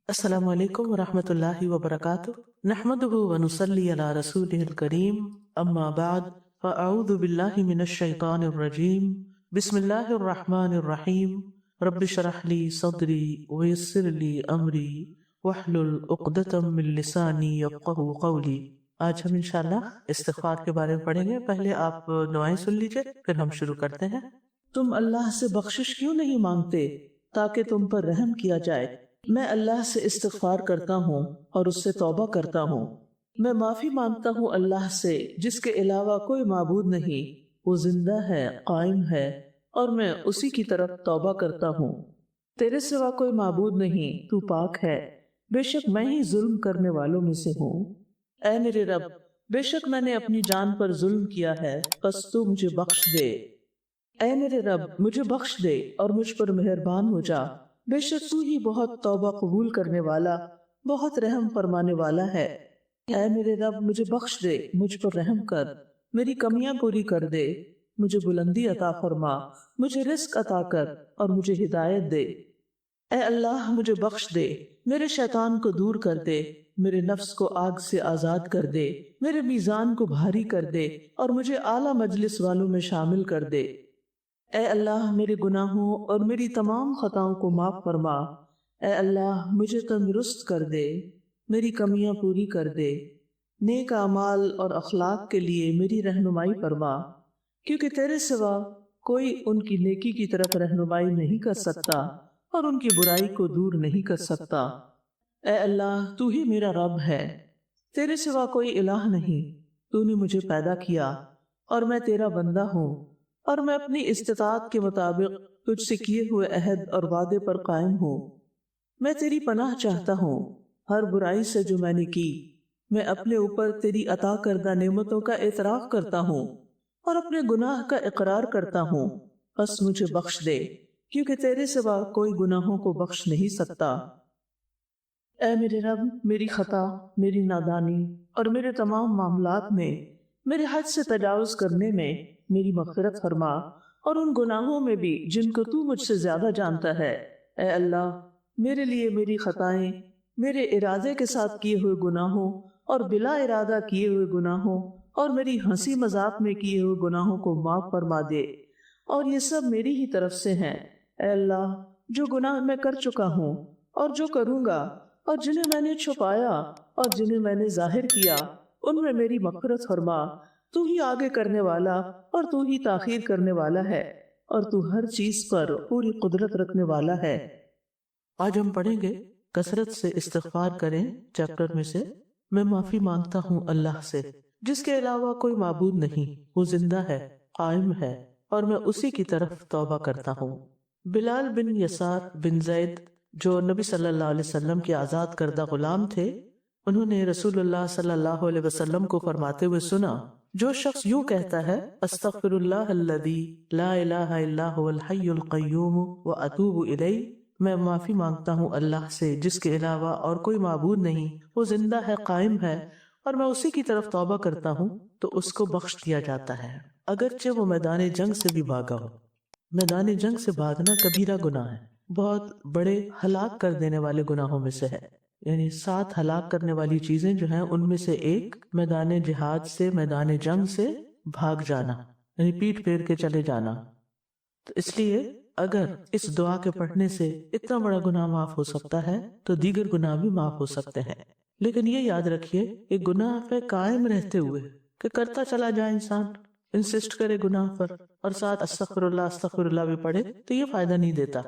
السلام علیکم ورحمۃ اللہ وبرکاتہ نحمده ونصلی علی رسوله الکریم اما بعد فاعوذ باللہ من الشیطان الرجیم بسم اللہ الرحمن الرحیم رب اشرح لی صدری ویسر لی امری واحلل عقدۃ من لسانی یفقہوا قولی۔ آج ہم انشاءاللہ استغفار کے بارے میں پڑھیں گے۔ پہلے آپ دعائیں سن لیجئے پھر ہم شروع کرتے ہیں۔ تم اللہ سے بخشش کیوں نہیں مانگتے تاکہ تم پر رحم کیا جائے؟ میں اللہ سے استغفار کرتا ہوں اور اس سے توبہ کرتا ہوں۔ میں معافی مانگتا ہوں اللہ سے جس کے علاوہ کوئی معبود نہیں، وہ زندہ ہے، قائم ہے، اور میں اسی کی طرف توبہ کرتا ہوں۔ تیرے سوا کوئی معبود نہیں، تو پاک ہے، بے شک میں ہی ظلم کرنے والوں میں سے ہوں۔ اے میرے رب، بے شک میں نے اپنی جان پر ظلم کیا ہے، بس تو مجھے بخش دے۔ اے میرے رب، مجھے بخش دے اور مجھ پر مہربان ہو جا، بے شک تو ہی بہت توبہ قبول کرنے والا، بہت رحم فرمانے والا ہے۔ اے میرے رب، مجھے بخش دے، مجھ پر رحم کر، میری کمیاں پوری کر دے، مجھے بلندی عطا فرما، مجھے رزق عطا کر اور مجھے ہدایت دے۔ اے اللہ، مجھے بخش دے، میرے شیطان کو دور کر دے، میرے نفس کو آگ سے آزاد کر دے، میرے میزان کو بھاری کر دے اور مجھے اعلیٰ مجلس والوں میں شامل کر دے۔ اے اللہ، میرے گناہوں اور میری تمام خطاؤں کو معاف فرما۔ اے اللہ، مجھے تندرست کر دے، میری کمیاں پوری کر دے، نیک اعمال اور اخلاق کے لیے میری رہنمائی فرما، کیونکہ تیرے سوا کوئی ان کی نیکی کی طرف رہنمائی نہیں کر سکتا اور ان کی برائی کو دور نہیں کر سکتا۔ اے اللہ، تو ہی میرا رب ہے، تیرے سوا کوئی الہ نہیں، تو نے مجھے پیدا کیا اور میں تیرا بندہ ہوں، اور میں اپنی استطاعت کے مطابق تجھ سے کیے ہوئے عہد اور وعدے پر قائم ہوں۔ میں تیری پناہ چاہتا ہوں ہر برائی سے جو میں نے کی۔ میں اپنے اوپر تیری عطا کردہ نعمتوں کا اعتراف کرتا ہوں اور اپنے گناہ کا اقرار کرتا ہوں، بس مجھے بخش دے، کیونکہ تیرے سوا کوئی گناہوں کو بخش نہیں سکتا۔ اے میرے رب، میری خطا، میری نادانی اور میرے تمام معاملات میں، میرے حد سے تجاوز کرنے میں میری مغفرت فرما، اور ان گناہوں میں بھی جن کو تو مجھ سے زیادہ جانتا ہے۔ اے اللہ، میرے لیے میری خطائیں، میرے ارادے کے ساتھ کیے ہوئے گناہوں اور بلا ارادہ کیے ہوئے گناہوں اور میری ہنسی مذاق میں کیے ہوئے گناہوں کو معاف فرما دے، اور یہ سب میری ہی طرف سے ہیں۔ اے اللہ، جو گناہ میں کر چکا ہوں اور جو کروں گا، اور جنہیں میں نے چھپایا اور جنہیں میں نے ظاہر کیا، ان میں میری مغفرت فرما۔ تو ہی آگے کرنے والا اور تو ہی تاخیر کرنے والا ہے، اور تو ہر چیز پر پوری قدرت رکھنے والا ہے۔ آج ہم پڑھیں گے کثرت سے استغفار کریں چیپٹر میں سے میں معافی مانگتا ہوں اللہ سے جس کے علاوہ کوئی معبود نہیں، وہ زندہ ہے، قائم ہے، اور میں اسی کی طرف توبہ کرتا ہوں۔ بلال بن یسار بن زید جو نبی صلی اللہ علیہ وسلم کے آزاد کردہ غلام تھے، انہوں نے رسول اللہ صلی اللہ علیہ وسلم کو فرماتے ہوئے سنا، جو شخص یوں کہتا ہے استغفر اللہ الذی لا الہ الا هو الحی القیوم واتوب الیہ، میں معافی مانگتا ہوں اللہ سے جس کے علاوہ اور کوئی معبود نہیں، وہ زندہ ہے، قائم ہے، اور میں اسی کی طرف توبہ کرتا ہوں، تو اس کو بخش دیا جاتا ہے اگرچہ وہ میدان جنگ سے بھی بھاگا ہو۔ میدان جنگ سے بھاگنا کبیرہ گناہ ہے، بہت بڑے ہلاک کر دینے والے گناہوں میں سے ہے، یعنی 7 ہلاک کرنے والی چیزیں جو ہیں ان میں سے ایک میدان جہاد سے، میدان جنگ سے بھاگ جانا، یعنی پیٹ پھیر کے چلے جانا۔ تو اس لیے اگر اس دعا کے پڑھنے سے اتنا بڑا گناہ معاف ہو سکتا ہے تو دیگر گناہ بھی معاف ہو سکتے ہیں، لیکن یہ یاد رکھیے کہ گناہ پہ قائم رہتے ہوئے کہ کرتا چلا جائے، انسان انسسٹ کرے گناہ پر اور ساتھ استغفر اللہ بھی پڑھے تو یہ فائدہ نہیں دیتا۔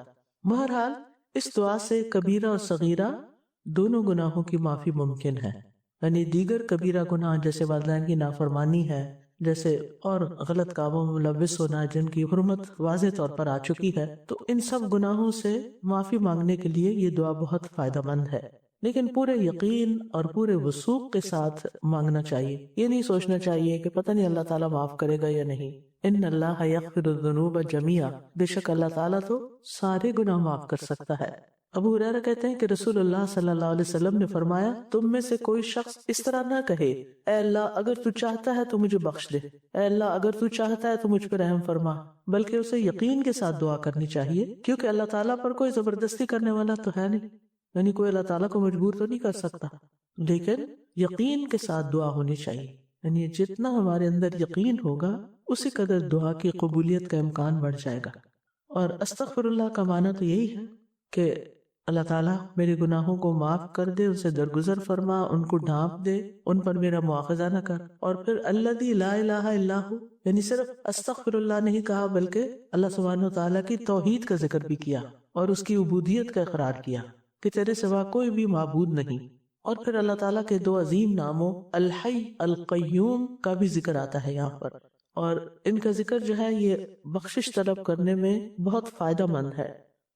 بہرحال اس دعا سے کبیرہ اور صغیرہ دونوں گناہوں کی معافی ممکن ہے، یعنی دیگر کبیرہ گناہ جیسے والدین کی نافرمانی ہے، جیسے اور غلط کاموں میں ملوث ہونا جن کی حرمت واضح طور پر آ چکی ہے، تو ان سب گناہوں سے معافی مانگنے کے لیے یہ دعا بہت فائدہ مند ہے، لیکن پورے یقین اور پورے وثوق کے ساتھ مانگنا چاہیے۔ یہ نہیں سوچنا چاہیے کہ پتہ نہیں اللہ تعالیٰ معاف کرے گا یا نہیں۔ ان اللہ یغفر الذنوب جميعا، بے شک اللہ تعالیٰ تو سارے گناہ معاف کر سکتا ہے۔ ابو ہریرہ کہتے ہیں کہ رسول اللہ صلی اللہ علیہ وسلم نے فرمایا، تم میں سے کوئی شخص اس طرح نہ کہے، اے اللہ اگر تو چاہتا ہے تو مجھے بخش دے، اے اللہ اگر تو چاہتا ہے تو مجھ پر رحم فرما، بلکہ اسے یقین کے ساتھ دعا کرنی چاہیے، کیونکہ اللہ تعالیٰ پر کوئی زبردستی کرنے والا تو ہے نہیں۔ یعنی کوئی اللہ تعالیٰ کو مجبور تو نہیں کر سکتا، لیکن یقین کے ساتھ دعا ہونی چاہیے. یعنی جتنا ہمارے اندر یقین ہوگا اسی قدر دعا کی قبولیت کا امکان بڑھ جائے گا. اور استغفر اللہ کا معنی تو یہی ہے کہ اللہ تعالیٰ میرے گناہوں کو معاف کر دے، ان سے درگزر فرما، ان کو ڈھانپ دے، ان پر میرا مواخذہ نہ کر. اور پھر الذی لا الہ الا ہو، یعنی صرف استغفر اللہ نہیں کہا بلکہ اللہ سبحانہ وتعالیٰ کی توحید کا ذکر بھی کیا اور اس کی عبودیت کا اقرار کیا کہ تیرے سوا کوئی بھی معبود نہیں. اور پھر اللہ تعالیٰ کے دو عظیم ناموں الحی القیوم کا بھی ذکر آتا ہے یہاں پر، اور ان کا ذکر جو ہے یہ بخشش طلب کرنے میں بہت فائدہ مند ہے.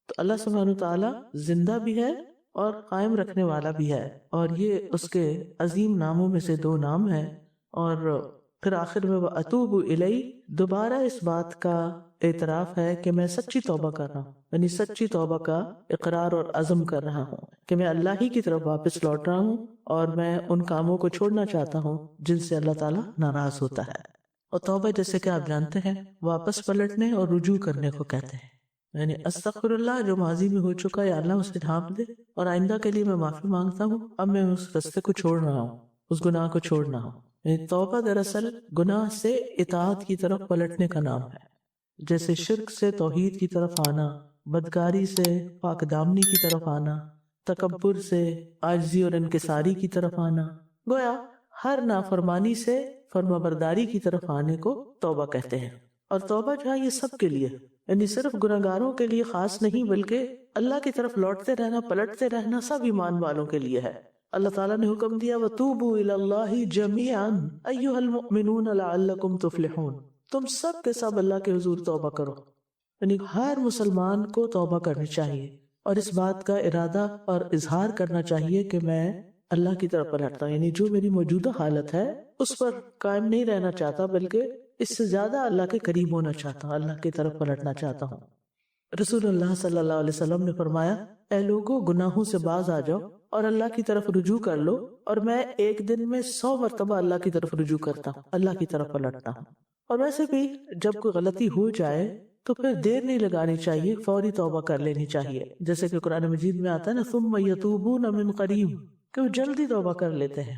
تو اللہ سبحانہ وتعالیٰ زندہ بھی ہے اور قائم رکھنے والا بھی ہے، اور یہ اس کے عظیم ناموں میں سے دو نام ہیں. اور پھر آخر میں وَأَتُوبُ إِلَيْهِ، دوبارہ اس بات کا اعتراف ہے کہ میں سچی توبہ کر رہا ہوں، یعنی سچی توبہ کا اقرار اور عزم کر رہا ہوں کہ میں اللہ ہی کی طرف واپس لوٹ رہا ہوں، اور میں ان کاموں کو چھوڑنا چاہتا ہوں جن سے اللہ تعالیٰ ناراض ہوتا ہے. اور توبہ جیسے کہ آپ جانتے ہیں واپس پلٹنے اور رجوع کرنے کو کہتے ہیں. یعنی استغفر اللہ جو ماضی میں ہو چکا ہے اللہ اسے ڈھانپ دے، اور آئندہ کے لیے میں معافی مانگتا ہوں، اب میں اس رستے کو چھوڑ رہا ہوں، اس گناہ کو چھوڑ رہا ہوں. یعنی توبہ دراصل گناہ سے اطاعت کی طرف پلٹنے کا نام ہے، جیسے شرک سے توحید کی طرف آنا، بدکاری سے پاک دامنی کی طرف آنا، تکبر سے عاجزی اور انکساری کی طرف آنا. گویا ہر نافرمانی سے فرما برداری کی طرف آنے کو توبہ کہتے ہیں. اور توبہ جو ہے یہ سب کے لیے، یعنی صرف گناہگاروں کے لیے خاص نہیں بلکہ اللہ کی طرف لوٹتے رہنا، پلٹتے رہنا سب ایمان والوں کے لیے ہے. اللہ تعالیٰ نے حکم دیا وَتُوبُوا إِلَى اللَّهِ جَمِيعًا أَيُّهَا الْمُؤْمِنُونَ لَعَلَّكُمْ تُفْلِحُونَ، تم سب کے سب اللہ کے حضور توبہ کرو. یعنی ہر مسلمان کو توبہ کرنی چاہیے اور اس بات کا ارادہ اور اظہار کرنا چاہیے کہ میں اللہ کی طرف پلٹتا ہوں، یعنی جو میری موجودہ حالت ہے اس پر قائم نہیں رہنا چاہتا بلکہ اس سے زیادہ اللہ کے قریب ہونا چاہتا ہوں، اللہ کی طرف پلٹنا چاہتا ہوں. رسول اللہ صلی اللہ علیہ وسلم نے فرمایا اے لوگو گناہوں سے باز آ جاؤ اور اللہ کی طرف رجوع کر لو، اور میں ایک دن میں 100 مرتبہ اللہ کی طرف رجوع کرتا ہوں، اللہ کی طرف پلٹتا ہوں. اور ویسے بھی جب کوئی غلطی ہو جائے تو پھر دیر نہیں لگانی چاہیے، فوری توبہ کر لینی چاہیے، جیسے کہ قرآن مجید میں آتا ہے نا ثم یتوبون من قریب، کہ وہ جلدی توبہ کر لیتے ہیں.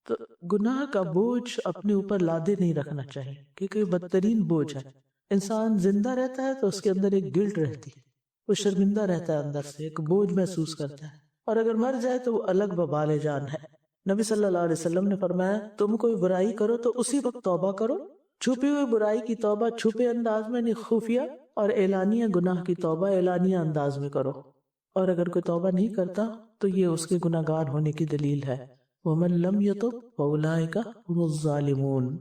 تو گناہ کا بوجھ اپنے اوپر لادے نہیں رکھنا چاہیے کیونکہ یہ بدترین بوجھ ہے. انسان زندہ رہتا ہے تو اس کے اندر ایک گلٹ رہتی ہے، وہ شرمندہ رہتا ہے، اندر سے ایک بوجھ محسوس کرتا ہے، اور اگر مر جائے تو وہ الگ وبال جان ہے. نبی صلی اللہ علیہ وسلم نے فرمایا تم کوئی برائی کرو تو اسی وقت توبہ کرو، چھپی ہوئی برائی کی توبہ چھپے انداز میں نہیں، خفیہ، اور اعلانیہ گناہ کی توبہ اعلانیہ انداز میں کرو. اور اگر کوئی توبہ نہیں کرتا تو یہ اس کے گناہ گار ہونے کی دلیل ہے. وَمَن لَّمْ يَتُبْ فَأُولَٰئِكَ هُمُ الظَّالِمُونَ.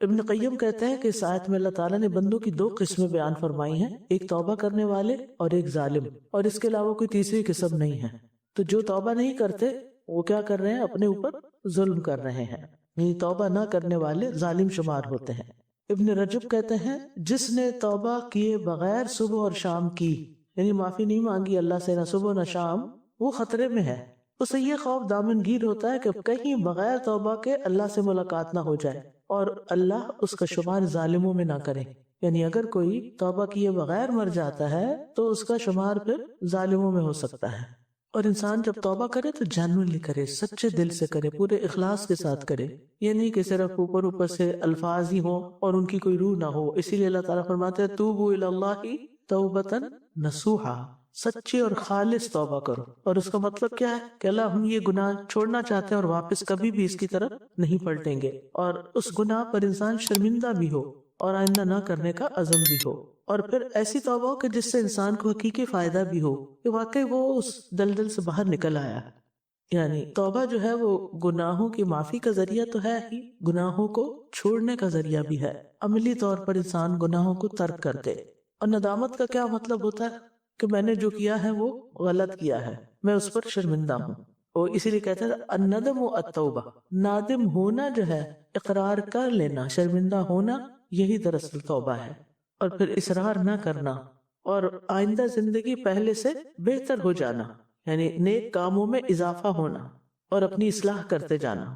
ابن قیم کہتے ہیں کہ اس آیت میں اللہ تعالیٰ نے بندوں کی دو قسمیں بیان فرمائی ہیں، ایک توبہ کرنے والے اور ایک ظالم، اور اس کے علاوہ کوئی تیسری قسم نہیں ہے. تو جو توبہ نہیں کرتے وہ کیا کر رہے ہیں؟ اپنے اوپر ظلم کر رہے ہیں، یعنی توبہ نہ کرنے والے ظالم شمار ہوتے ہیں. ابن رجب کہتے ہیں جس نے توبہ کیے بغیر صبح اور شام کی، یعنی معافی نہیں مانگی اللہ سے نہ صبح نہ شام، وہ خطرے میں ہے. اسے یہ خوف دامن گیر ہوتا ہے کہ کہیں بغیر توبہ کے اللہ سے ملاقات نہ ہو جائے اور اللہ اس کا شمار ظالموں میں نہ کرے. یعنی اگر کوئی توبہ کیے بغیر مر جاتا ہے تو اس کا شمار پھر ظالموں میں ہو سکتا ہے. اور انسان جب توبہ کرے تو جینوئنلی کرے، سچے دل سے کرے، پورے اخلاص کے ساتھ کرے، یہ نہیں کہ صرف اوپر سے الفاظ ہی ہوں اور ان کی کوئی روح نہ ہو. اسی لیے اللہ تعالیٰ فرماتے ہیں توبوا الی اللہ توبۃ نصوحا، سچی اور خالص توبہ کرو. اور اس کا مطلب کیا ہے کہ اللہ ہم یہ گناہ چھوڑنا چاہتے ہیں اور واپس کبھی بھی اس کی طرف نہیں پلٹیں گے، اور اس گناہ پر انسان شرمندہ بھی ہو اور آئندہ نہ کرنے کا عزم بھی ہو. اور پھر ایسی توبہ ہو کہ جس سے انسان کو حقیقی فائدہ بھی ہو کہ واقعی وہ اس دلدل سے باہر نکل آیا. یعنی توبہ جو ہے وہ گناہوں کی معافی کا ذریعہ تو ہے ہی، گناہوں کو چھوڑنے کا ذریعہ بھی ہے. عملی طور پر انسان گناہوں کو ترک کر دے. اور ندامت کا کیا مطلب ہوتا ہے کہ میں نے جو کیا ہے وہ غلط کیا ہے، میں اس پر شرمندہ ہوں. اور اسی لیے کہتے ہیں الندم التوبہ، نادم ہونا جو ہے، اقرار کر لینا، شرمندہ ہونا، یہی دراصل توبہ ہے. اور پھر اصرار نہ کرنا اور آئندہ زندگی پہلے سے بہتر ہو جانا، یعنی نیک کاموں میں اضافہ ہونا اور اپنی اصلاح کرتے جانا.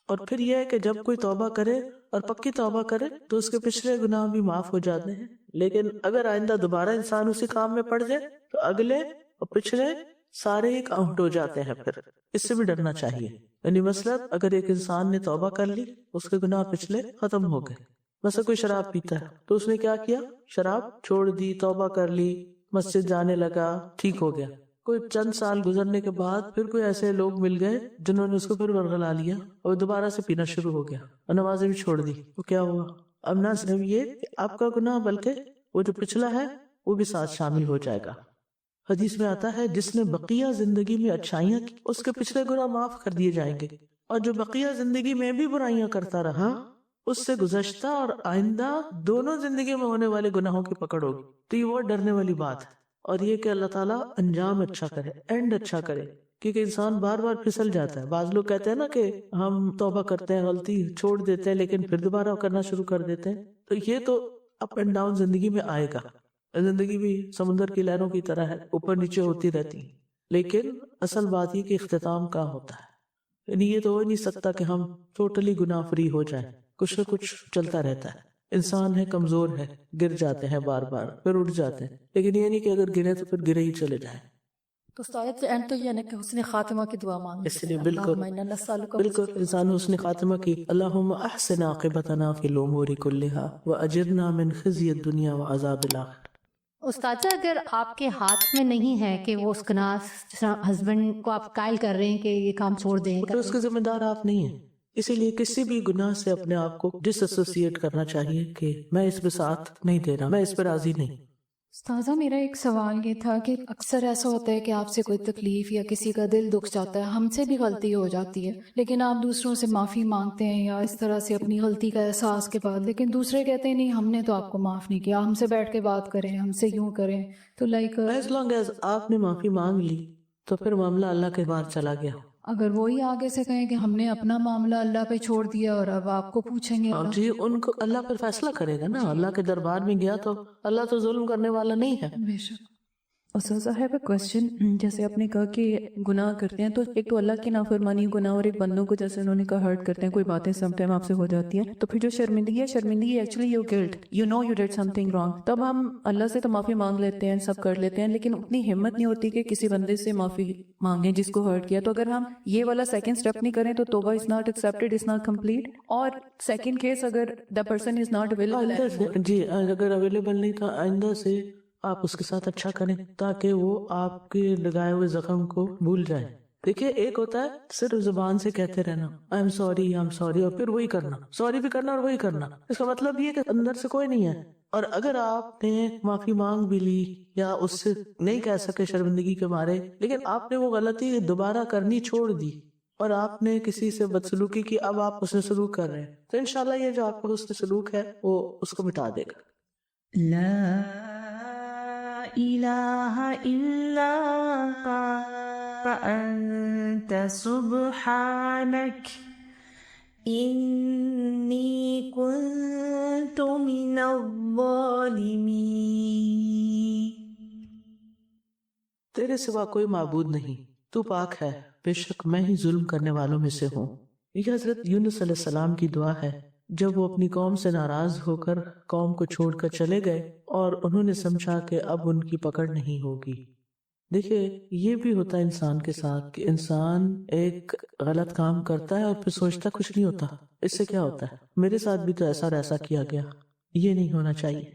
اور پھر یہ ہے کہ جب کوئی توبہ کرے اور پکی توبہ کرے تو اس کے پچھلے گناہ بھی معاف ہو جاتے ہیں. لیکن اگر آئندہ دوبارہ انسان اسی کام میں پڑ جائے تو اگلے اور پچھلے سارے ہی کاؤنٹ ہو جاتے ہیں. پھر اس سے بھی ڈرنا چاہیے. یعنی مثلاً اگر ایک انسان نے توبہ کر لی، اس کے گناہ پچھلے ختم ہو گئے. مثلا کوئی شراب پیتا ہے تو اس نے کیا کیا، شراب چھوڑ دی، توبہ کر لی، مسجد جانے لگا، ٹھیک ہو گیا. کوئی چند سال گزرنے کے بعد پھر کوئی ایسے لوگ مل گئے جنہوں نے اس کو پھر ورغلا لیا اور دوبارہ سے پینا شروع ہو گیا اور نمازیں بھی چھوڑ دی. تو کیا ہوا؟ اب نہ صرف یہ کہ آپ کا گناہ بلکہ وہ جو پچھلا ہے وہ بھی ساتھ شامل ہو جائے گا. حدیث میں آتا ہے جس نے بقیہ زندگی میں اچھائیاں کی اس کے پچھلے گناہ معاف کر دیے جائیں گے، اور جو بقیہ زندگی میں بھی برائیاں کرتا رہا اس سے گزشتہ اور آئندہ دونوں زندگی میں ہونے والے گناہوں کی پکڑ ہوگی. تو یہ وہ ڈرنے والی بات ہے. اور یہ کہ اللہ تعالیٰ انجام اچھا کرے، اینڈ اچھا کرے، کیونکہ انسان بار بار پھسل جاتا ہے. بعض لوگ کہتے ہیں نا کہ ہم توبہ کرتے ہیں، غلطی چھوڑ دیتے ہیں، لیکن پھر دوبارہ کرنا شروع کر دیتے ہیں. تو یہ تو اپ اینڈ ڈاؤن زندگی میں آئے گا. زندگی بھی سمندر کی لہروں کی طرح ہے، اوپر نیچے ہوتی رہتی. لیکن اصل بات یہ کہ اختتام کہاں ہوتا ہے. یعنی یہ تو ہو نہیں سکتا کہ ہم ٹوٹلی گناہ فری ہو جائیں. کچھ نہ کچھ چلتا رہتا ہے. انسان ہے، کمزور ہے، گر جاتے ہیں بار بار، پھر اٹھ جاتے ہیں. لیکن یہ نہیں کہ اگر گرے تو پھر گرے ہی چلے جائیں. تو استاد اینڈ تو یہ کہ حسن خاتمہ کی دعا مانگیں. اس لیے بالکل انسان حسن خاتمہ کی اللہم احسن عاقبتنا فی الامور کلہا واجرنا من خزی الدنیا وعذاب الاخرہ. استاذہ اگر آپ کے ہاتھ میں نہیں ہے کہ وہ اس گناہ ہسبینڈ کو آپ قائل کر رہے ہیں کہ یہ کام چھوڑ دیں، تو اس کے ذمہ دار آپ نہیں ہیں. اسی لیے کسی بھی گناہ سے اپنے آپ کو ڈس ایسوسیٹ کرنا چاہیے کہ میں اس پہ ساتھ نہیں دے رہا، میں اس پہ راضی نہیں. استاذہ میرا ایک سوال یہ تھا کہ اکثر ایسا ہوتا ہے کہ آپ سے کوئی تکلیف یا کسی کا دل دکھ جاتا ہے، ہم سے بھی غلطی ہو جاتی ہے، لیکن آپ دوسروں سے معافی مانگتے ہیں یا اس طرح سے اپنی غلطی کا احساس کے بعد، لیکن دوسرے کہتے ہیں نہیں ہم نے تو آپ کو معاف نہیں کیا، ہم سے بیٹھ کے بات کریں، ہم سے یوں کریں. تو ایز لانگ ایز آپ نے معافی مانگ لی تو پھر معاملہ اللہ کے بعد چلا گیا. اگر وہی آگے سے کہیں کہ ہم نے اپنا معاملہ اللہ پہ چھوڑ دیا اور اب آپ کو پوچھیں گے، جی ان کو اللہ پھر فیصلہ کرے گا نا. اللہ کے دربار میں گیا تو اللہ تو ظلم کرنے والا نہیں ہے. بے شک. استاذہ I have a question. جیسے آپ نے کہا کہ گناہ کرتے ہیں تو ایک تو اللہ کی نافرمانی گناہ، اور ایک بندوں کو جیسے انہوں نے کہا ہرٹ کرتے ہیں، کوئی باتیں سم ٹائم آپ سے ہو جاتی ہیں، تو پھر جو شرمندگی ہے، شرمندگی actually you guilt, you know you did something wrong. تب ہم اللہ سے تو معافی مانگ لیتے ہیں، سب کر لیتے ہیں، لیکن اتنی ہمت نہیں ہوتی کہ کسی بندے سے معافی مانگیں جس کو ہرٹ کیا. تو اگر ہم یہ والا سیکنڈ اسٹیپ نہیں کریں تو توبہ is not accepted, is not complete. اور سیکنڈ کیس اگر the person is not available, جی اگر اویلیبل نہیں تھا، آئندہ سے آپ اس کے ساتھ اچھا کریں تاکہ وہ آپ کے لگائے ہوئے زخم کو بھول جائے. دیکھیے ایک ہوتا ہے صرف زبان سے کہتے رہنا آئی ایم سوری اور پھر وہی کرنا، سوری بھی کرنا اور وہی کرنا. اس کا مطلب یہ کہ اندر سے کوئی نہیں ہے. اور اگر آپ نے معافی مانگ بھی لی یا اس سے نہیں کہہ سکے شرمندگی کے مارے، لیکن آپ نے وہ غلطی دوبارہ کرنی چھوڑ دی اور آپ نے کسی سے بدسلوکی کی، اب آپ اس سے سلوک کر رہے ہیں، تو انشاءاللہ یہ جو آپ کو حسن سلوک ہے وہ اس کو مٹا دے گا. لا الہ الا انت سبحانک انی کنت من الظالمین. تیرے سوا کوئی معبود نہیں، تو پاک ہے، بے شک میں ہی ظلم کرنے والوں میں سے ہوں. یہ حضرت یونس علیہ السلام کی دعا ہے جب وہ اپنی قوم سے ناراض ہو کر قوم کو چھوڑ کر چلے گئے اور انہوں نے سمجھا کہ اب ان کی پکڑ نہیں ہوگی. دیکھیں یہ بھی ہوتا ہے انسان کے ساتھ کہ انسان ایک غلط کام کرتا ہے اور پھر سوچتا کچھ نہیں ہوتا، اس سے کیا ہوتا ہے، میرے ساتھ بھی تو ایسا اور ایسا کیا گیا، یہ نہیں ہونا چاہیے.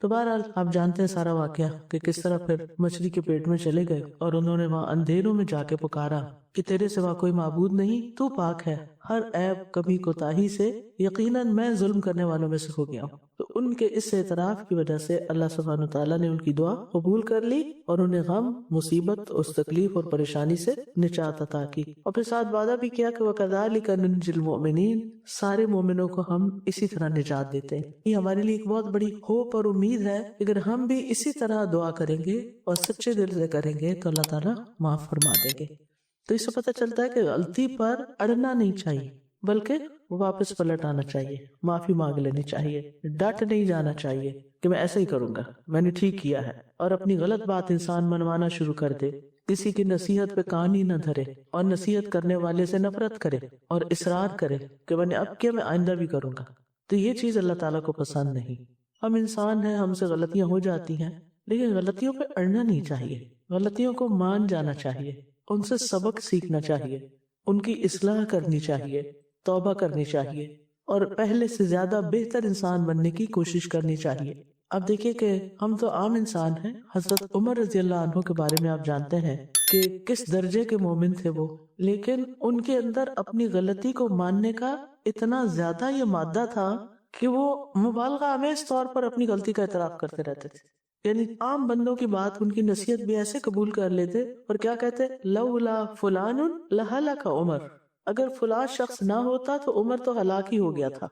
تو بہرحال آپ جانتے ہیں سارا واقعہ کہ کس طرح پھر مچھلی کے پیٹ میں چلے گئے اور انہوں نے وہاں اندھیروں میں جا کے پکارا کہ تیرے سوا کوئی معبود نہیں، تو پاک ہے ہر عیب کمی کوتاہی سے، یقیناً میں ظلم کرنے والوں میں سے ہو گیا ہوں. تو ان کے اس اعتراف کی وجہ سے اللہ سبحانہ تعالیٰ نے ان کی دعا قبول کر لی اور انہیں غم، مصیبت، اس تکلیف اور پریشانی سے نجات عطا کی، اور پھر ساتھ وعدہ بھی کیا کہ وَكَذَلِكَ نُنْجِي الْمُؤْمِنِينَ، سارے مومنوں کو ہم اسی طرح نجات دیتے ہیں. یہ ہمارے لیے ایک بہت بڑی ہوپ اور امید ہے، اگر ہم بھی اسی طرح دعا کریں گے اور سچے دل سے کریں گے تو اللہ تعالیٰ معاف فرما دیں گے. تو اس سے پتہ چلتا ہے کہ غلطی پر اڑنا نہیں چاہیے، بلکہ واپس پلٹ آنا چاہیے، معافی مانگ لینی چاہیے، ڈٹ نہیں جانا چاہیے کہ میں ایسا ہی کروں گا، میں نے ٹھیک کیا ہے، اور اپنی غلط بات انسان منوانا شروع کر دے، کسی کی نصیحت پہ کان ہی نہ دھرے اور نصیحت کرنے والے سے نفرت کرے اور اصرار کرے کہ میں نے اب کیا، میں آئندہ بھی کروں گا. تو یہ چیز اللہ تعالیٰ کو پسند نہیں. ہم انسان ہیں، ہم سے غلطیاں ہو جاتی ہیں، لیکن غلطیوں پہ اڑنا نہیں چاہیے، غلطیوں کو مان جانا چاہیے، ان سے سبق سیکھنا چاہیے، ان کی اصلاح کرنی چاہیے، توبہ کرنی چاہیے اور پہلے سے زیادہ بہتر انسان بننے کی کوشش کرنی چاہیے۔ اب دیکھیے کہ ہم تو عام انسان ہیں، حضرت عمر رضی اللہ عنہ کے بارے میں آپ جانتے ہیں کہ کس درجے کے مومن تھے وہ، لیکن ان کے اندر اپنی غلطی کو ماننے کا اتنا زیادہ یہ مادہ تھا کہ وہ مبالغہ آمیز طور پر اپنی غلطی کا اعتراف کرتے رہتے تھے۔ یعنی عام بندوں کی بات، ان کی نصیحت بھی ایسے قبول کر لیتے اور کیا کہتے، لولا فلان لہلک عمر، اگر فلاں شخص نہ ہوتا تو عمر تو ہلاک ہی ہو گیا تھا۔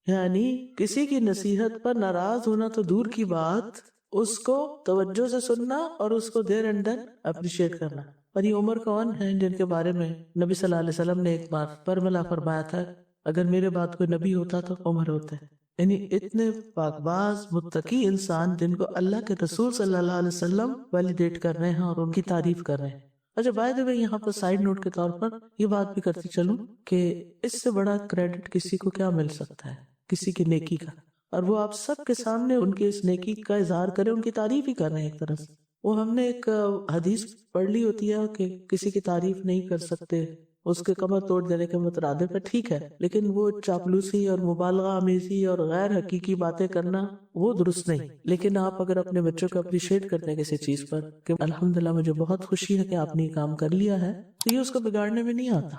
یعنی کسی کی نصیحت پر ناراض ہونا تو دور کی بات، اس کو توجہ سے سننا اور اس کو دیر اینڈ دین اپریشیٹ کرنا۔ اور یہ عمر کون ہیں جن کے بارے میں نبی صلی اللہ علیہ وسلم نے ایک بار برملا فرمایا تھا، اگر میرے بعد کوئی نبی ہوتا تو عمر ہوتا ہے۔ یعنی اتنے پاک باز متقی انسان جن کو اللہ کے رسول صلی اللہ علیہ وسلم ویلیڈیٹ کر رہے ہیں اور ان کی تعریف کر رہے ہیں۔ اچھا بائی دی وے، یہاں پر سائیڈ نوٹ کے طور پر یہ بات بھی کرتی چلوں کہ اس سے بڑا کریڈٹ کسی کو کیا مل سکتا ہے کسی کی نیکی کا، اور وہ آپ سب کے سامنے ان کی اس نیکی کا اظہار کرے، ان کی تعریف ہی کر رہے ہیں ایک طرح سے۔ وہ ہم نے ایک حدیث پڑھ لی ہوتی ہے کہ کسی کی تعریف نہیں کر سکتے، اس کے کمر توڑ دینے کے مترادف ہے، ٹھیک ہے، لیکن وہ چاپلوسی اور مبالغہ آمیزی اور غیر حقیقی باتیں کرنا وہ درست نہیں۔ لیکن آپ اگر اپنے بچوں کو اپریشیٹ کرتے ہیں کسی چیز پر کہ الحمدللہ مجھے بہت خوشی ہے کہ آپ نے یہ کام کر لیا ہے، تو یہ اس کو بگاڑنے میں نہیں آتا۔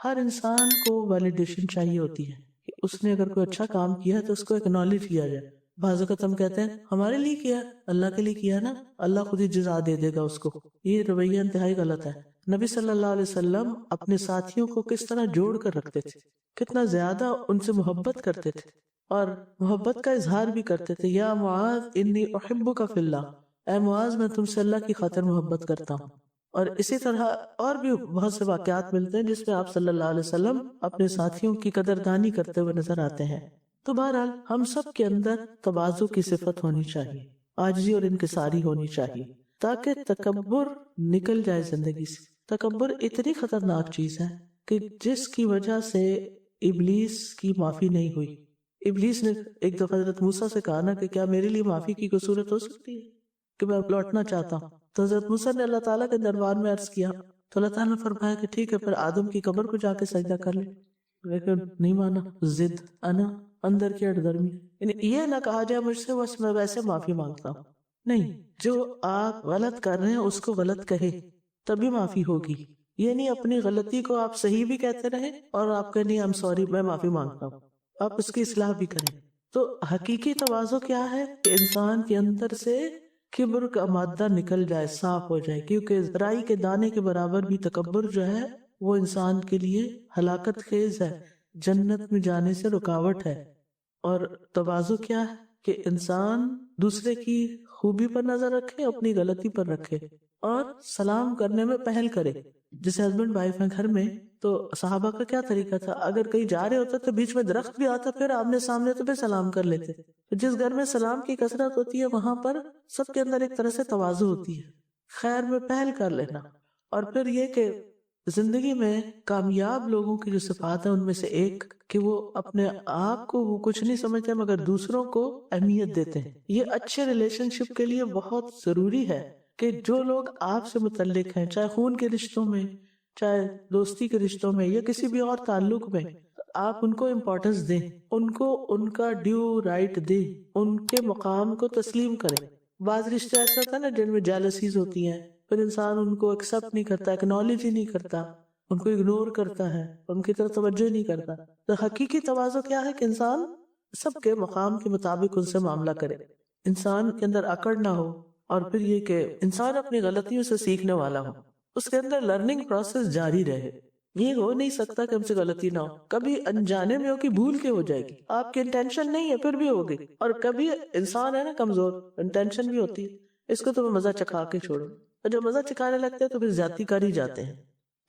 ہر انسان کو ویلیڈیشن چاہیے ہوتی ہے کہ اس نے اگر کوئی اچھا کام کیا ہے تو اس کو اکنالج کیا جائے۔ بعض اوقات ہم کہتے ہیں ہمارے لیے کیا، اللہ کے لیے کیا نا، اللہ خود ہی جزا دے دے گا اس کو۔ یہ رویہ انتہائی غلط ہے۔ نبی صلی اللہ علیہ وسلم اپنے ساتھیوں کو کس طرح جوڑ کر رکھتے تھے، کتنا زیادہ ان سے محبت کرتے تھے اور محبت کا اظہار بھی کرتے تھے۔ یا معاذ انی احبک فی اللہ، اے معاذ میں تم سے اللہ کی خاطر محبت کرتا ہوں۔ اور اسی طرح اور بھی بہت سے واقعات ملتے ہیں جس میں آپ صلی اللہ علیہ وسلم اپنے ساتھیوں کی قدردانی کرتے ہوئے نظر آتے ہیں۔ تو بہرحال ہم سب کے اندر تواضع کی صفت ہونی چاہیے، عاجزی اور انکساری ہونی چاہیے، تاکہ تکبر نکل جائے زندگی سے۔ تکبر اتنی خطرناک چیز ہے کہ جس کی وجہ سے ابلیس کی معافی نہیں ہوئی۔ ابلیس نے ایک دفعہ حضرت موسیٰ سے کہا نا کہ کیا میرے لیے معافی کی کوئی صورت ہو سکتی ہے کہ میں لوٹنا چاہتا ہوں؟ تو حضرت موسیٰ نے اللہ تعالیٰ کے دربار میں عرض کیا تو اللہ تعالیٰ نے فرمایا کہ ٹھیک ہے، پھر آدم کی قبر کو جا کے سجدہ کر لے، لیکن نہیں مانا، ضد، انا، اندر کی اڑ درمی۔ یعنی یہ نہ کہا جائے مجھ سے بس میں ویسے معافی مانگتا ہوں، نہیں، جو آپ غلط کر رہے ہیں اس کو غلط کہے تبھی معافی ہوگی۔ یہ نہیں اپنی غلطی کو آپ صحیح بھی کہتے رہیں اور آپ کہیں نہیں، I'm sorry، میں معافی مانگتا ہوں، آپ اس کی اصلاح بھی کریں۔ تو حقیقی تواضع کیا ہے کہ انسان کے اندر سے کبر کا مادہ نکل جائے، صاف ہو جائے، کیونکہ رائی کے دانے کے برابر بھی تکبر جو ہے وہ انسان کے لیے ہلاکت خیز ہے، جنت میں جانے سے رکاوٹ ہے۔ اور تواضع کیا ہے کہ انسان دوسرے کی خوبی پر نظر رکھے، اپنی غلطی پر رکھے اور سلام کرنے میں پہل کرے۔ جیسے ہسبینڈ وائف ہیں گھر میں، تو صحابہ کا کیا طریقہ تھا، اگر کہیں جا رہے ہوتے تو بیچ میں درخت بھی آتا پھر آمنے سامنے تو پھر سلام کر لیتے۔ جس گھر میں سلام کی کثرت ہوتی ہے وہاں پر سب کے اندر ایک طرح سے تواضع ہوتی ہے، خیر میں پہل کر لینا۔ اور پھر یہ کہ زندگی میں کامیاب لوگوں کی جو صفات ہیں ان میں سے ایک کہ وہ اپنے آپ کو وہ کچھ نہیں سمجھتے مگر دوسروں کو اہمیت دیتے ہیں۔ یہ اچھے ریلیشن شپ کے لیے بہت ضروری ہے کہ جو لوگ آپ سے متعلق ہیں، چاہے خون کے رشتوں میں، چاہے دوستی کے رشتوں میں یا کسی بھی اور تعلق میں، آپ ان کو امپورٹنس دیں، ان کو ان کا ڈیو رائٹ دیں، ان کے مقام کو تسلیم کریں۔ بعض رشتے ایسا ہوتا ہے نا جن میں جیلسیز ہوتی ہیں، پھر انسان ان کو ایکسپٹ نہیں کرتا، اکنالج ہی نہیں کرتا، ان کو اگنور کرتا ہے، ان کی طرف توجہ نہیں کرتا۔ تو حقیقی تواضع کیا ہے کہ انسان سب کے مقام کے مطابق ان سے معاملہ کرے، انسان کے اندر اکڑ نہ ہو، اور پھر یہ کہ انسان اپنی غلطیوں سے سیکھنے والا ہو، اس کے اندر لرننگ پروسیس جاری رہے۔ یہ ہو نہیں سکتا کہ ہم سے غلطی نہ ہو، کبھی انجانے میں ہو کہ بھول کے ہو جائے گی، آپ کی انٹینشن نہیں ہے پھر بھی ہوگی، اور کبھی انسان ہے نا کمزور، انٹینشن بھی ہوتی ہے، اس کو تو میں مزہ چکھا کے چھوڑوں، اور جب مزہ چکھانے لگتے ہیں تو پھر زیادتی کر ہی جاتے ہیں۔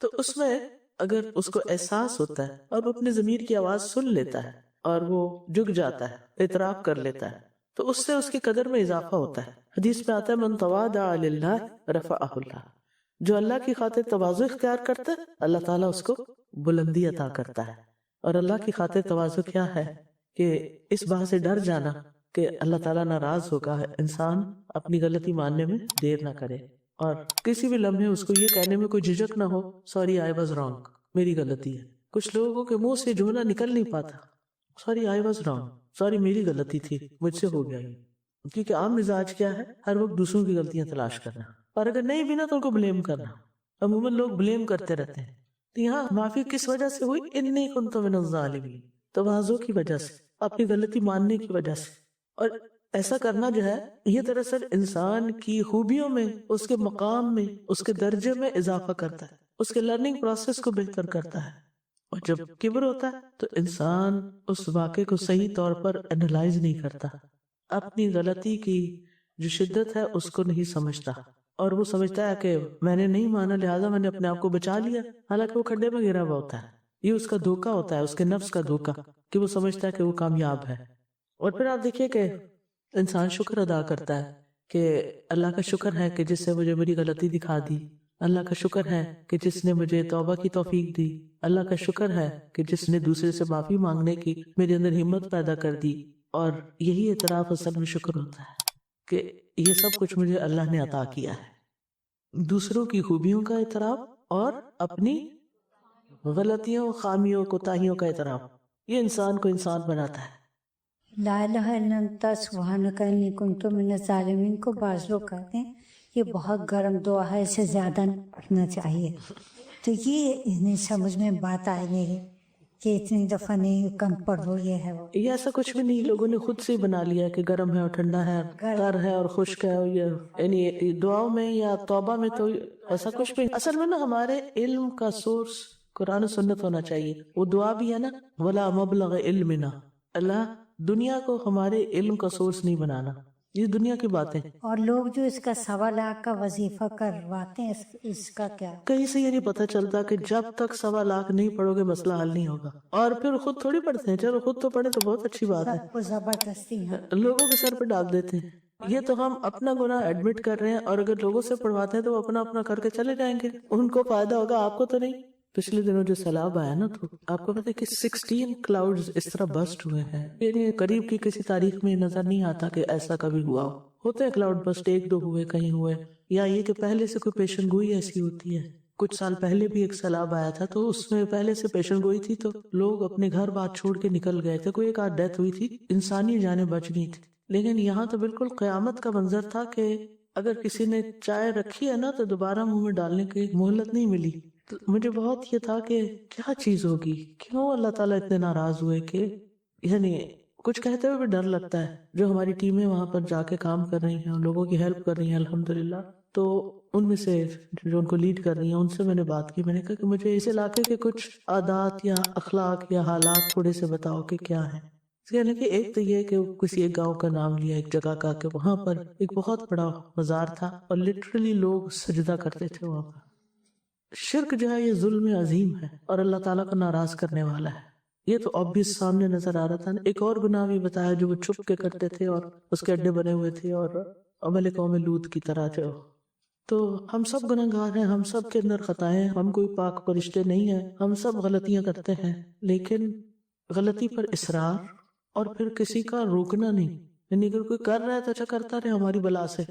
تو اس میں اگر اس کو احساس ہوتا ہے اور وہ اپنے ضمیر کی آواز سن لیتا ہے اور وہ جھک جاتا ہے، اعتراف کر لیتا ہے، تو اس سے اس کی قدر میں اضافہ ہوتا ہے۔ حدیث میں آتا ہے من تواضع للہ رفعہ اللہ، جو اللہ کی خاطر تواضع اختیار کرتا ہے اللہ تعالیٰ اس کو بلندی عطا کرتا ہے۔ اور اللہ کی خاطر تواضع کیا ہے کہ اس بات سے ڈر جانا کہ اللہ تعالیٰ ناراض ہوگا، انسان اپنی غلطی ماننے میں دیر نہ کرے۔ اور کسی بھی لمحے اس کو یہ کہنے میں کوئی جھجک نہ ہو سوری آئی واز رانگ، میری غلطی ہے. کچھ لوگوں کے منہ سے جملہ نکل نہیں پاتا sorry I was wrong, sorry میری غلطی تھی، مجھ سے ہو گیا یہ. کیونکہ عام مزاج کیا ہے، ہر وقت دوسروں کی غلطیاں تلاش کرنا، اور اگر نہیں بھی نا تو ان کو بلیم کرنا. عموماً لوگ بلیم کرتے رہتے ہیں. تو یہاں معافی کس وجہ سے ہوئی؟ انی کنت من الظالمین، تواضع کی وجہ سے، اپنی غلطی ماننے کی وجہ سے. اور ایسا کرنا جو ہے یہ دراصل انسان کی خوبیوں میں، اس کے مقام میں، اس کے درجے میں اضافہ کرتا ہے، اس کے لرننگ پروسیس کو بہتر کرتا ہے. اور جب کبر ہوتا ہے تو انسان اس واقعے کو صحیح طور پر انالائز نہیں کرتا، اپنی غلطی کی جو شدت ہے اس کو نہیں سمجھتا، اور وہ سمجھتا ہے کہ میں نے نہیں مانا لہٰذا میں نے اپنے آپ کو بچا لیا، حالانکہ وہ کھڈے میں گرا ہوا ہوتا ہے. یہ اس کا دھوکہ ہوتا ہے، اس کے نفس کا دھوکہ، کہ وہ سمجھتا ہے کہ وہ کامیاب ہے. اور پھر آپ دیکھیے کہ انسان شکر ادا کرتا ہے کہ اللہ کا شکر ہے کہ جس نے مجھے میری غلطی دکھا دی، اللہ کا شکر ہے کہ جس نے مجھے توبہ کی توفیق دی، اللہ کا شکر ہے کہ جس نے دوسرے سے معافی مانگنے کی میرے اندر ہمت پیدا کر دی. اور یہی اعتراف اصل میں شکر ہوتا ہے کہ یہ سب کچھ مجھے اللہ نے عطا کیا ہے. دوسروں کی خوبیوں کا اعتراف اور اپنی غلطیوں، خامیوں، کوتاہیوں کا اعتراف، یہ انسان کو انسان بناتا ہے. لا الہ الا انت سبحانک انی کنت من الظالمین کو بعض لوگ کہتے ہیں یہ بہت گرم دعا ہے، اسے زیادہ نہیں پڑھنا چاہیے. تو یہ انہیں سمجھ میں بات آئی نہیں کہ اتنی دفعہ نہیں کم پڑھو، یہ ہے وہ. یہ ایسا کچھ بھی نہیں، لوگوں نے خود سے ہی بنا لیا کہ گرم ہے اور ٹھنڈا ہے، تر ہے اور خشک ہے. یعنی دعاؤں میں یا توبہ میں تو ایسا کچھ بھی. اصل میں نا ہمارے علم کا سورس قرآن و سنت ہونا چاہیے. وہ دعا بھی ہے نا وَلَا مَبْلَغَ علمنا، اللہ دنیا کو ہمارے علم کا سورس نہیں بنانا، یہ دنیا کی باتیں. اور لوگ جو اس کا 1.25 لاکھ کا وظیفہ کرواتے ہیں اس کا کیا؟ کہیں سے یہ نہیں پتہ چلتا کہ جب تک 1.25 لاکھ نہیں پڑھو گے مسئلہ حل نہیں ہوگا. اور پھر خود تھوڑی پڑھتے ہیں، چلو خود تو پڑھے تو بہت اچھی بات ہے، سب کو زبردستی ہے. لوگوں کے سر پہ ڈال دیتے ہیں. یہ تو ہم اپنا گناہ ایڈمٹ کر رہے ہیں، اور اگر لوگوں سے پڑھواتے ہیں تو وہ اپنا اپنا کر کے چلے جائیں گے، ان کو فائدہ ہوگا، آپ کو تو نہیں. پچھلے دنوں جو سیلاب آیا نا تو آپ کو پتہ ہے کہ 16 کلاؤڈز اس طرح بسٹ ہوئے ہیں. یعنی قریب کی کسی تاریخ میں نظر نہیں آتا کہ ایسا کبھی ہوا ہو. ہوتے ہیں کلاؤڈ بسٹ، 1-2 ہوئے، کہیں ہوئے، یا یہ کہ پہلے سے کوئی پیشن گوئی ایسی ہوتی ہے. کچھ سال پہلے بھی ایک سیلاب آیا تھا تو اس میں پہلے سے پیشن گوئی تھی تو لوگ اپنے گھر بات چھوڑ کے نکل گئے تھے. کوئی ایک آدھ ڈیتھ ہوئی تھی، انسانی جانیں بچ گئی تھی. لیکن یہاں تو بالکل قیامت کا منظر تھا کہ اگر کسی نے چائے رکھی ہے نا تو دوبارہ منہ میں ڈالنے کی مہلت نہیں ملی. تو مجھے بہت یہ تھا کہ کیا چیز ہوگی، کیوں اللہ تعالیٰ اتنے ناراض ہوئے کہ یعنی کچھ کہتے ہوئے بھی ڈر لگتا ہے. جو ہماری ٹیمیں وہاں پر جا کے کام کر رہی ہیں، لوگوں کی ہیلپ کر رہی ہیں الحمدللہ، تو ان میں سے جو ان کو لیڈ کر رہی ہیں ان سے میں نے بات کی. میں نے کہا کہ مجھے اس علاقے کے کچھ عادات یا اخلاق یا حالات تھوڑے سے بتاؤ کہ کیا ہیں. یعنی کہ ایک تو یہ کہ کسی ایک گاؤں کا نام لیا، ایک جگہ کا، کہ وہاں پر ایک بہت بڑا مزار تھا اور لٹرلی لوگ سجدہ کرتے تھے وہاں پر. شرک جو ہے یہ ظلم عظیم ہے اور اللہ تعالیٰ کو ناراض کرنے والا ہے. یہ تو obvious سامنے نظر آ رہا تھا. ایک اور گناہ بھی بتایا جو وہ چھپ کے کرتے تھے اور اس کے اڈے بنے ہوئے تھے، اور عمل قوم لوط کی طرح جو. تو ہم سب گناہ گار ہیں، ہم سب کے اندر خطائیں، ہم کوئی پاک فرشتے نہیں ہیں، ہم سب غلطیاں کرتے ہیں. لیکن غلطی پر اصرار اور پھر کسی کا روکنا نہیں. یعنی اگر کوئی کر رہا ہے تو اچھا کرتا رہے ہماری بلا سے،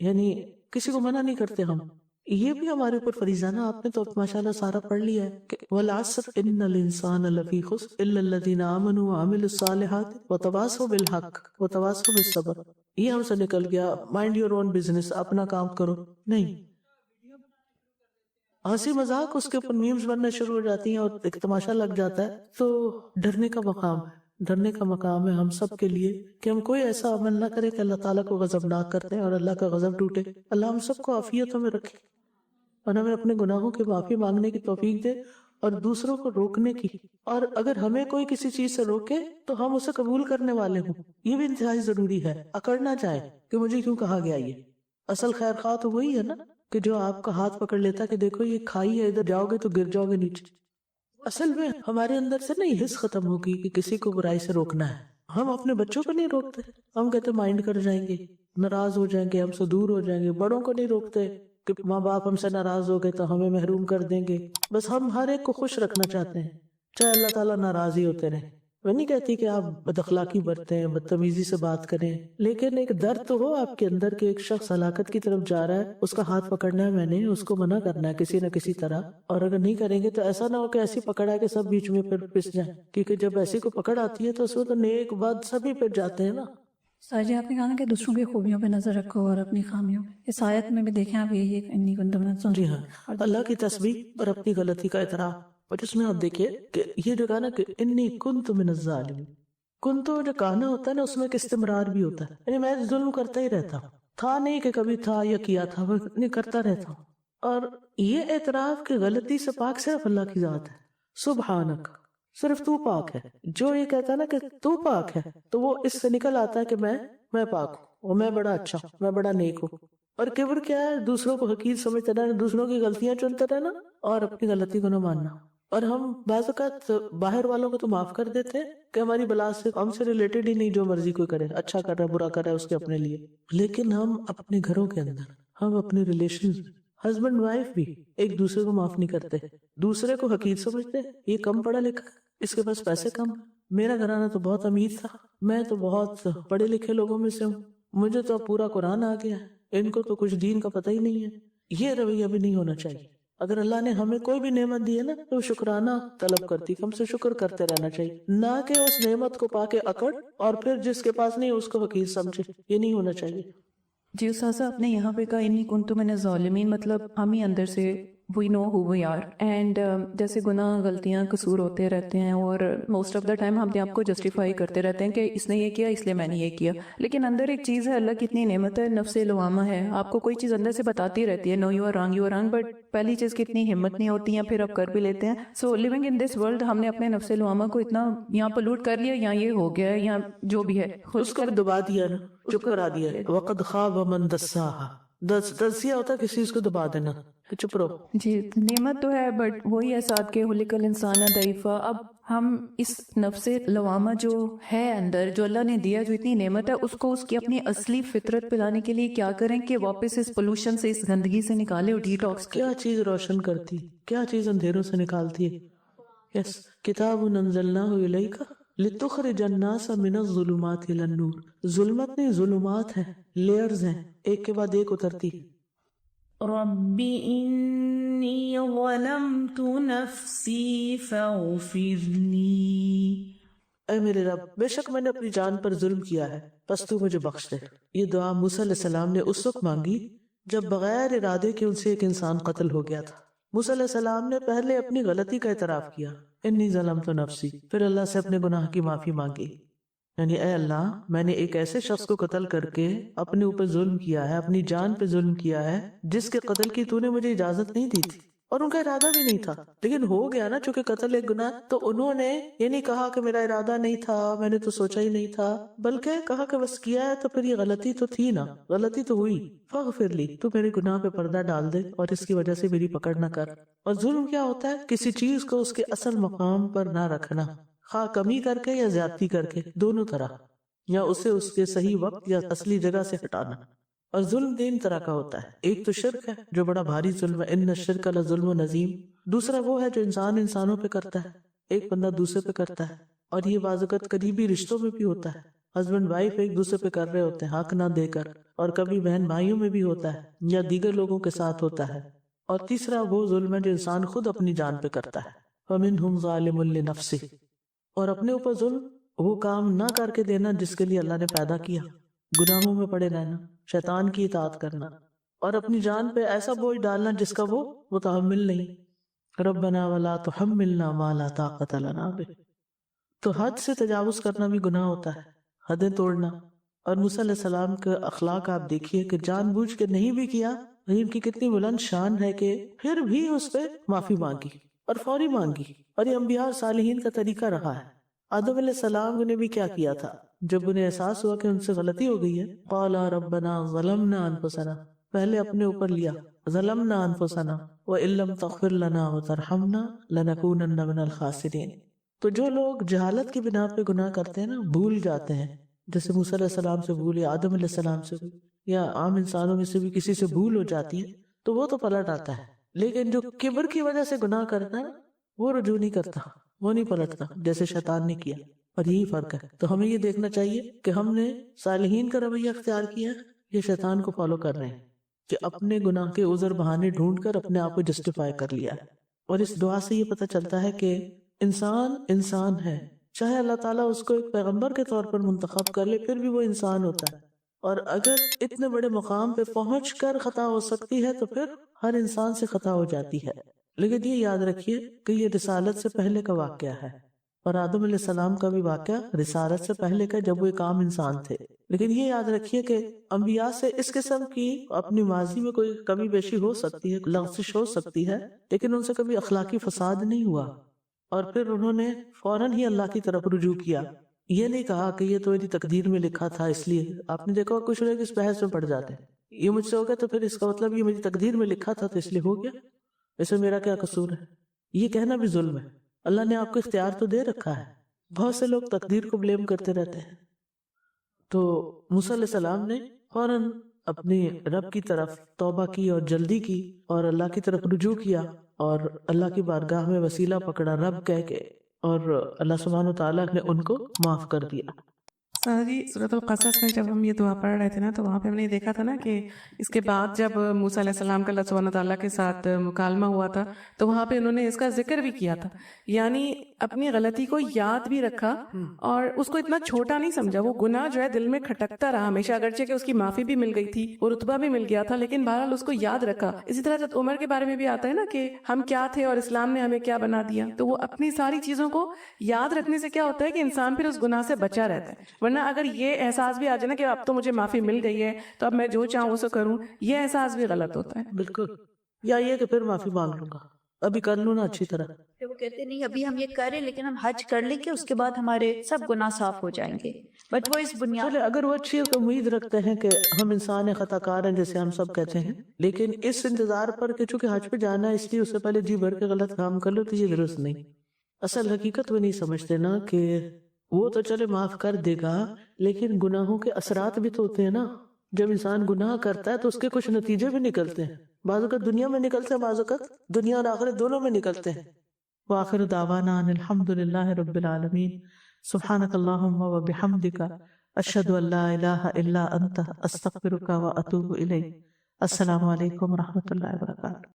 یعنی کسی کو منع نہیں کرتے ہم. یہ بھی ہمارے اوپر فریضہ نا. آپ نے تو ماشاءاللہ سارا پڑھ لیا ہے کہ والعصر ان الانسان لفی خسر الا الذین آمنوا وعملوا الصالحات وتواصوا بالحق وتواصوا بالصبر. یہ ہم سے نکل گیا مائنڈ یور اون بزنس، اپنا کام کرو. نہیں، ہنسی مذاق اس کے اوپر میمز بننا شروع ہو جاتی ہیں اور ایک تماشا لگ جاتا ہے. تو ڈرنے کا مقام ہے، ڈرنے کا مقام ہے ہم سب کے لیے کہ ہم کوئی ایسا عمل نہ کرے کہ اللہ تعالیٰ کو غضبناک کرتے ہیں اور اللہ کا غضب ٹوٹے. اللہ ہم سب کو عافیتوں میں رکھے اور ہمیں اپنے گناہوں کی معافی مانگنے کی توفیق دے اور دوسروں کو روکنے کی. اور اگر ہمیں کوئی کسی چیز سے روکے تو ہم اسے قبول کرنے والے ہوں. یہ بھی انتہائی ضروری ہے. اکڑنا چاہے کہ مجھے کیوں کہا گیا یہ. اصل خیر خواہ تو وہی ہے نا کہ جو آپ کا ہاتھ پکڑ لیتا کہ دیکھو یہ کھائی ہے، ادھر جاؤ گے تو گر جاؤ گے نیچے. اصل میں ہمارے اندر سے نا یہ حس ختم ہوگی کہ کسی کو برائی سے روکنا ہے. ہم اپنے بچوں کو نہیں روکتے، ہم کہتے مائنڈ کر جائیں گے، ناراض ہو جائیں گے، ہم سے دور ہو جائیں گے. بڑوں کو نہیں روکتے کہ ماں باپ ہم سے ناراض ہو گئے تو ہمیں محروم کر دیں گے. بس ہم ہر ایک کو خوش رکھنا چاہتے ہیں چاہے اللہ تعالیٰ ناراض ہی ہوتے رہے. میں نہیں کہتی کہ آپ بد اخلاقی برتیں، بدتمیزی سے بات کریں، لیکن ایک درد تو ہو آپ کے اندر کہ ایک شخص ہلاکت کی طرف جا رہا ہے، اس کا ہاتھ پکڑنا ہے، میں نے اس کو منع کرنا ہے کسی نہ کسی طرح. اور اگر نہیں کریں گے تو ایسا نہ ہو کہ ایسی پکڑ آئے کہ سب بیچ میں پھر پس جائیں، کیونکہ جب ایسی کو پکڑ آتی ہے تو اس میں تو نیک بد سبھی پھر جاتے ہیں نا. جی آپ نے کہا نا کہ دوسروں کی خوبیوں پہ نظر رکھو اور اپنی خامیوں پہ. اس آیت میں بھی دیکھیں آپ یہی انی کنتم من جی الظالمین. ہاں، اللہ کی تسبیح اور اپنی غلطی کا اعتراف. اور جس میں آپ دیکھیے کہ یہ جو کہا نا کہ انی کنت من الظالمین، کنتو جو کہنا ہوتا ہے نا اس میں ایک استمرار بھی ہوتا ہے، یعنی میں ظلم کرتا ہی رہتا ہوں، تھا نہیں کہ کبھی تھا یا کیا تھا، وہ نہیں کرتا رہتا ہوں. اور یہ اعتراف کہ غلطی سے پاک صرف اللہ کی ذات ہے. سبحانک، صرف تو پاک ہے. جو یہ کہتا ہے نا کہ تو پاک ہے تو وہ اس سے نکل آتا ہے کہ میں پاک ہوں اور میں بڑا اچھا ہوں، میں بڑا نیک ہوں. اور کبر کیا ہے؟ دوسروں کو حقیر سمجھتے رہنا، دوسروں کی غلطیاں چنتے رہنا اور اپنی غلطی کو نہ ماننا. اور ہم بعض اوقات باہر والوں کو تو معاف کر دیتے ہیں کہ ہماری بلا سے ہم سے ریلیٹڈ ہی نہیں، جو مرضی کوئی کرے، اچھا کر رہا ہے برا کر رہا ہے اس کے اپنے لیے. لیکن ہم اپنے گھروں کے اندر، ہم اپنے ریلیشن، ہسبینڈ وائف بھی ایک دوسرے کو معاف نہیں کرتے، دوسرے کو حقیر سمجھتے. یہ کم پڑھا لکھا، اس کے پاس پیسے کم، میرا گھرانہ تو بہت امیر تھا، میں تو بہت پڑھے لکھے لوگوں میں سے ہوں، مجھے تو پورا قرآن آ گیا ہے، ان کو تو کچھ دین کا پتہ ہی نہیں ہے. یہ رویہ بھی نہیں ہونا چاہیے. اگر اللہ نے ہمیں کوئی بھی نعمت دی ہے نا تو شکرانہ طلب کرتی، ہم سے شکر کرتے رہنا چاہیے، نہ کہ اس نعمت کو پا کے اکڑ اور پھر جس کے پاس نہیں اس کو حقیر سمجھے. یہ نہیں ہونا چاہیے. جی استاذہ آپ نے یہاں پہ کہا انی کنتم من الظالمین، مطلب ہم ہی اندر سے وی نو ہو وی آر، اینڈ جیسے گناہ غلطیاں قصور ہوتے رہتے ہیں اور موسٹ آف دا ٹائم ہم اپنے آپ کو جسٹیفائی کرتے رہتے ہیں کہ اس نے یہ کیا اس لیے میں نے یہ کیا. لیکن اندر ایک چیز ہے، اللہ کی اتنی نعمت ہے، نفس لوامہ ہے، آپ کو کوئی چیز اندر سے بتاتی رہتی ہے، no you are wrong, you are wrong, but پہلی چیز کی اتنی ہمت نہیں ہوتی ہے، پھر آپ کر بھی لیتے ہیں. سو لیونگ ان دس ورلڈ ہم نے اپنے نفس لوامہ کو اتنا یہاں پلوٹ کر لیا، یا یہ ہو گیا ہے یا جو بھی ہے، اس کو بھی دبا دیا نا، چپ کرا دیا. وقد خواب من دساہا، دسیا ہوتا ہے کسی چیز کو دبا دینا کہ چپ رہو. جی نعمت تو ہے، بٹ وہی ہے ساتھ کے خلق الانسان ضعیفا. اب ہم اس نفس لوامہ جو ہے اندر، جو اللہ نے دیا، جو اتنی نعمت ہے، اس کو اس کی اپنی اصلی فطرت پہ لانے کے لیے کیا کریں کہ واپس اس پولوشن سے، اس گندگی سے نکالے اور ڈیٹاکس کریں. کیا چیز روشن کرتی، کیا چیز اندھیروں سے نکالتی ہے؟ یس، کتاب انزلناہ الیک لتخرج الناس من الظلمات الی النور. ظلمت نہیں، ظلمات ہیں، لیئرز ہیں، ایک کے بعد ایک اترتی. رب إني ظلمت نفسي فاغفر لي. اے میرے رب، بے شک میں نے اپنی جان پر ظلم کیا ہے، پس تو مجھے بخش دے. یہ دعا موسیٰ علیہ السلام نے اس وقت مانگی جب بغیر ارادے کے ان سے ایک انسان قتل ہو گیا تھا. موسیٰ علیہ السلام نے پہلے اپنی غلطی کا اعتراف کیا، انی ظلمت نفسی، پھر اللہ سے اپنے گناہ کی معافی مانگی. یعنی اے اللہ، میں نے ایک ایسے شخص کو قتل کر کے اپنے اوپر ظلم کیا ہے، اپنی جان پہ ظلم کیا ہے جس کے قتل کی تو نے مجھے اجازت نہیں دی تھی اور ان کا ارادہ بھی نہیں تھا، لیکن ہو گیا نا. چونکہ قتل ایک گناہ، تو انہوں نے یہ نہیں کہا کہ میرا ارادہ نہیں تھا، میں نے تو سوچا ہی نہیں تھا، بلکہ کہا کہ بس کیا ہے تو پھر یہ غلطی تو تھی نا، غلطی تو ہوئی، فاغفر لی، تو میرے گناہ پہ پردہ ڈال دے اور اس کی وجہ سے میری پکڑ نہ کر. اور ظلم کیا ہوتا ہے؟ کسی چیز کو اس کے اصل مقام پر نہ رکھنا، خواہ کمی کر کے یا زیادتی کر کے، دونوں طرح، یا اسے اس کے صحیح وقت یا اصلی جگہ سے ہٹانا. اور ظلم تین طرح کا ہوتا ہے. ایک تو شرک ہے جو بڑا بھاری ظلم ہے، ان الشرک لظلم عظیم. دوسرا وہ ہے جو انسان انسانوں پہ کرتا ہے، ایک بندہ دوسرے پہ کرتا ہے، اور یہ بعض اوقات قریبی رشتوں میں بھی ہوتا ہے، ہسبینڈ وائف ایک دوسرے پہ کر رہے ہوتے ہیں حق نہ دے کر، اور کبھی بہن بھائیوں میں بھی ہوتا ہے یا دیگر لوگوں کے ساتھ ہوتا ہے. اور تیسرا وہ ظلم ہے جو انسان خود اپنی جان پہ کرتا ہے، فَمِنْهُمْ ظَالِمٌ لِنَفْسِهِ. اور اپنے اوپر ظلم وہ کام نہ کر کے دینا جس کے لیے اللہ نے پیدا کیا، گناہوں میں پڑے رہنا، شیطان کی اطاعت کرنا، اور اپنی جان پہ ایسا بوجھ ڈالنا جس کا وہ متحمل نہیں. ربنا ولا تحملنا ما لا طاقت لنا به. تو حد سے تجاوز کرنا بھی گناہ ہوتا ہے، حدیں توڑنا. اور موسیٰ علیہ السلام کے اخلاق آپ دیکھیے کہ جان بوجھ کے نہیں بھی کیا، ان کی کتنی بلند شان ہے کہ پھر بھی اس پہ معافی مانگی اور فوری مانگی. اور یہ انبیاء اور صالحین کا طریقہ رہا ہے. آدم علیہ السلام نے بھی کیا کیا تھا جب انہیں احساس ہوا کہ ان سے غلطی ہو گئی ہے؟ قالا ربنا ظلمنا انفسنا، پہلے اپنے اوپر لیا، ظلمنا انفسنا وَإِن لَّمْ تَغْفِرْ لَنَا وَتَرْحَمْنَا لَنَكُونَنَّ مِنَ الْخَاسِرِينَ. تو جو لوگ جہالت کی بنا پہ گناہ کرتے ہیں نا، بھول جاتے ہیں، جیسے موسیٰ علیہ السلام سے بھول یا آدم علیہ السلام سے بھول یا عام انسانوں میں سے بھی کسی سے بھول ہو جاتی ہے تو وہ تو پلٹ آتا ہے. لیکن جو کبر کی وجہ سے گناہ کرتا ہے وہ رجوع نہیں کرتا، وہ نہیں پلٹتا جیسے شیطان نے کیا. اور یہی فرق ہے. تو ہمیں یہ دیکھنا چاہیے کہ ہم نے صالحین کا رویہ اختیار کیا ہے یا شیطان کو فالو کر رہے ہیں کہ اپنے گناہ کے عذر بہانے ڈھونڈ کر اپنے آپ کو جسٹیفائی کر لیا ہے. اور اس دعا سے یہ پتہ چلتا ہے کہ انسان انسان ہے، چاہے اللہ تعالیٰ اس کو ایک پیغمبر کے طور پر منتخب کر لے پھر بھی وہ انسان ہوتا ہے. اور اگر اتنے بڑے مقام پہ پہنچ کر خطا ہو سکتی ہے تو پھر ہر انسان سے خطا ہو جاتی ہے. لیکن یہ یاد رکھیے کہ یہ رسالت سے پہلے کا واقعہ ہے، اور آدم علیہ السلام کا بھی واقعہ رسالت سے پہلے کا جب وہ ایک عام انسان تھے. لیکن یہ یاد رکھیے کہ انبیاء سے اس قسم کی اپنی ماضی میں کوئی کمی بیشی ہو سکتی ہے، لغزش ہو سکتی ہے، لیکن ان سے کبھی اخلاقی فساد نہیں ہوا، اور پھر انہوں نے فوراً ہی اللہ کی طرف رجوع کیا. یہ نہیں کہا کہ یہ تو میری تقدیر میں لکھا تھا اس لیے. آپ نے دیکھا کچھ لوگ اس بحث میں پڑ جاتے ہیں، یہ مجھ سے ہو گیا تو پھر اس کا مطلب یہ میری تقدیر میں لکھا تھا تو اس لیے ہو گیا، اسے میرا کیا قصور ہے. یہ کہنا بھی ظلم ہے. اللہ نے آپ کو اختیار تو دے رکھا ہے. بہت سے لوگ تقدیر کو بلیم کرتے رہتے ہیں. تو موسیٰ علیہ السلام نے فوراً اپنی رب کی طرف توبہ کی اور جلدی کی اور اللہ کی طرف رجوع کیا اور اللہ کی بارگاہ میں وسیلہ پکڑا رب کہہ کے، اور اللہ سبحانہ وتعالیٰ نے ان کو معاف کر دیا. جی سورۃ القصص میں جب ہم یہ دعا پڑھ رہے تھے نا تو وہاں پہ ہم نے دیکھا تھا نا کہ اس کے بعد جب موسیٰ علیہ السلام کا اللہ سبحانہ تعالیٰ کے ساتھ مکالمہ ہوا تھا تو وہاں پہ انہوں نے اس کا ذکر بھی کیا تھا، یعنی اپنی غلطی کو یاد بھی رکھا اور اس کو اتنا چھوٹا نہیں سمجھا. وہ گناہ جو ہے دل میں کھٹکتا رہا ہمیشہ، اگرچہ کہ اس کی معافی بھی مل گئی تھی، وہ رتبہ بھی مل گیا تھا، لیکن بہرحال اس کو یاد رکھا. اسی طرح حضرت عمر کے بارے میں بھی آتا ہے نا کہ ہم کیا تھے اور اسلام نے ہمیں کیا بنا دیا. تو وہ اپنی ساری چیزوں کو یاد رکھنے سے کیا ہوتا ہے کہ انسان پھر اس گناہ سے بچا رہتا ہے. ورنہ اگر یہ احساس بھی آ جائے نا کہ اب تو مجھے معافی مل گئی ہے تو اب میں جو چاہوں اسے کروں، یہ احساس بھی غلط ہوتا ہے. بالکل. یا یہ کہ پھر معافی مانگ لوں گا، ابھی کر لوں نا اچھی طرح. وہ کہتے نہیں ابھی ہم یہ کریں لیکن ہم حج کر لیں گے اس کے بعد ہمارے سب گناہ صاف ہو جائیں گے. بٹ وہ اس بنیاد چلے اگر وہ اچھی امید رکھتے ہیں کہ ہم انسان خطا کار ہیں جیسے ہم سب کہتے ہیں، لیکن اس انتظار پر کہ چونکہ حج پہ جانا ہے اس لیے اس سے پہلے جی بھر کے غلط کام کر لو تو یہ درست نہیں. اصل حقیقت وہ نہیں سمجھتے نا کہ وہ تو چلے معاف کر دے گا، لیکن گناہوں کے اثرات بھی تو ہوتے ہیں نا. جب انسان گناہ کرتا ہے تو اس کے کچھ نتیجے بھی نکلتے ہیں، بعض اوقات دنیا میں نکلتے ہیں، بعض اوقات دنیا اور آخرت دونوں میں نکلتے ہیں. وآخر دعوانا ان الحمد للہ رب العالمین. سبحانک اللہم و بحمدک اشہد ان لا الہ الا انت استغفرک و اتوب الیک. السلام علیکم و رحمۃ اللہ وبرکاتہ.